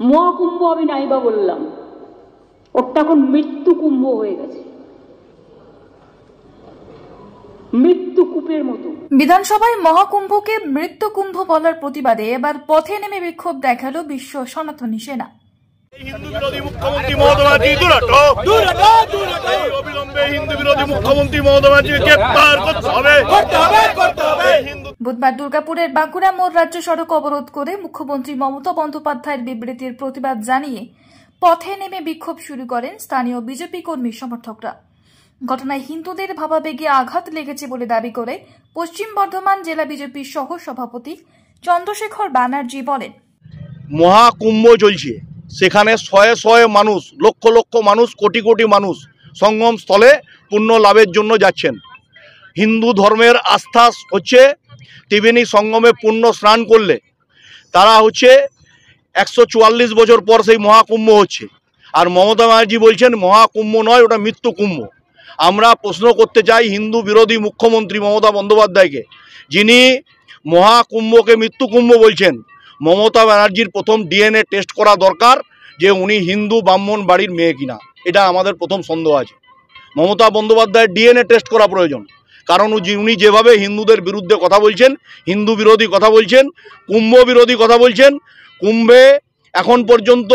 মহাকুম্ভ আমি নাইবা বললাম, ওটা এখন মৃত্যু কুম্ভ হয়ে গেছে, মৃত্যু কূপের মতো। বিধানসভায় মহাকুম্ভকে মৃত্যু কুম্ভ বলার প্রতিবাদে এবার পথে নেমে বিক্ষোভ দেখালো বিশ্ব সনাতনী সেনা। হিন্দু বিরোধী মুখ্যমন্ত্রী মমতা ব্যানার্জি অবিলম্বে হিন্দু বিরোধী মুখ্যমন্ত্রী মমতা ব্যানার্জিকে গ্রেফতার করতে হবে। বুধবার দুর্গাপুরের বাঁকুড়া মোড় রাজ্য সড়ক অবরোধ করে মুখ্যমন্ত্রী মমতা বন্দ্যোপাধ্যায়ের বিবৃতির প্রতিবাদ জানিয়ে পথে নেমে বিক্ষোভ শুরু করেন স্থানীয় বিজেপি কর্মী সমর্থকরা। ঘটনায় হিন্দুদের ভাবাবেগে আঘাত লেগেছে বলে দাবি করে পশ্চিম বর্ধমান জেলা বিজেপির সহ সভাপতি চন্দ্রশেখর ব্যানার্জি বলেন, মহাকুম্ভ চলছে, সেখানে শয়ে শয়ে মানুষ, লক্ষ লক্ষ মানুষ, কোটি কোটি মানুষ সঙ্গম স্থলে পুণ্য লাভের জন্য যাচ্ছেন। হিন্দু ধর্মের আস্থা হচ্ছে ত্রিবেণী সঙ্গমে পুণ্য স্নান করলে তারা হচ্ছে 144 বছর পর সেই মহাকুম্ভ হচ্ছে। আর মমতা ব্যানার্জি বলছেন মহাকুম্ভ নয়, ওটা মৃত্যু কুম্ভ। আমরা প্রশ্ন করতে চাই হিন্দু বিরোধী মুখ্যমন্ত্রী মমতা বন্দ্যোপাধ্যায়কে, যিনি মহাকুম্ভকে মৃত্যু কুম্ভ বলছেন। মমতা ব্যানার্জির প্রথম ডিএনএ টেস্ট করা দরকার যে উনি হিন্দু ব্রাহ্মণ বাড়ির মেয়ে কিনা, এটা আমাদের প্রথম সন্দেহ আছে। মমতা বন্দ্যোপাধ্যায়ের ডিএনএ টেস্ট করা প্রয়োজন, কারণ উনি যেভাবে হিন্দুদের বিরুদ্ধে কথা বলছেন, হিন্দু বিরোধী কথা বলছেন, কুম্ভ বিরোধী কথা বলছেন। কুম্ভে এখন পর্যন্ত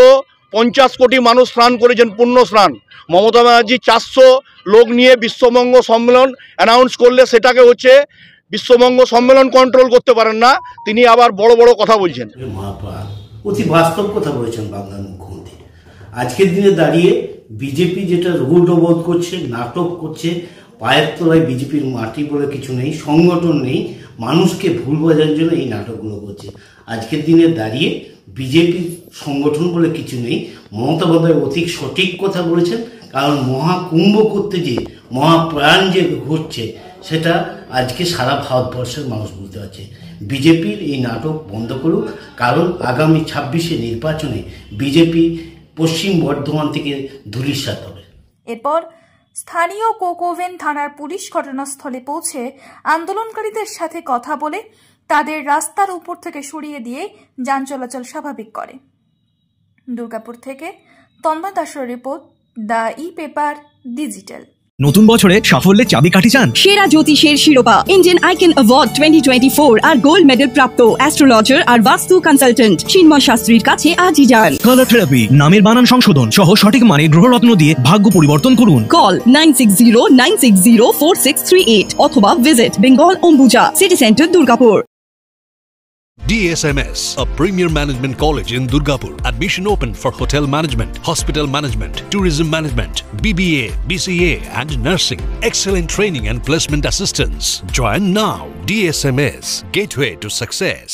50 কোটি মানুষ স্নান করেছেন, পুণ্য স্নান। মমতা ব্যানার্জি 400 লোক নিয়ে বিশ্ববঙ্গ সম্মেলন অ্যানাউন্স করলে সেটাকে হচ্ছে বিশ্ববঙ্গ সম্মেলন কন্ট্রোল করতে পারেন না, তিনি আবার বড় বড় কথা বলছেন। মহাপ্রাণ অতি বাস্তব কথা বলেছেন বাংলার মুখ্যমন্ত্রী। আজকের দিনে দাঁড়িয়ে বিজেপি যেটা রূঢ়বোধ করছে, নাটক করছে, পায়ের তলায় বিজেপির মাটি বলে কিছু নেই, সংগঠন নেই, মানুষকে ভুল বোঝার জন্য এই নাটকগুলো করছে। আজকের দিনে দাঁড়িয়ে বিজেপির সংগঠন বলে কিছু নেই। মমতা বন্দ্যোপাধ্যায় অতি সঠিক কথা বলেছেন, কারণ মহাকুম্ভ করতে যে মহাপ্রাণ যে ঘটছে সেটা আজকে সারা ভারতবর্ষের মানুষ বুঝতে পারছে। বিজেপির এই নাটক বন্ধ করুক, কারণ আগামী 26শে নির্বাচনে বিজেপি পশ্চিম বর্ধমান থেকে ধূলিসাৎ হবে। এরপর স্থানীয় কোকোভেন থানার পুলিশ ঘটনাস্থলে পৌঁছে আন্দোলনকারীদের সাথে কথা বলে তাদের রাস্তার উপর থেকে সরিয়ে দিয়ে যান চলাচল স্বাভাবিক করে। দুর্গাপুর থেকে তন্ময় দাসের রিপোর্ট, দ্য ই-পেপার ডিজিটাল। নতুন বছরে সাফল্যের চাবিকাঠি চান? সেরা জ্যোতিষের শিরোপা ইন্ডিয়ান আইকন অ্যাওয়ার্ড 2024 আর গোল্ড মেডেল প্রাপ্ত অ্যাস্ট্রোলজার আর বাস্তু কনসালটেন্ট চিন্ময় শাস্ত্রীর কাছে আজই যান। কালার থেরাপি, নামের বানান সংশোধন সহ সঠিক মানে গ্রহরত্ন দিয়ে ভাগ্য পরিবর্তন করুন। কল 9609604638 অথবা visit Bengal Ambuja city centre Durgapur. DSMS, a premier management college in Durgapur. Admission open for hotel management, hospital management, tourism management, BBA, BCA and nursing. Excellent training and placement assistance. Join now. DSMS, gateway to success.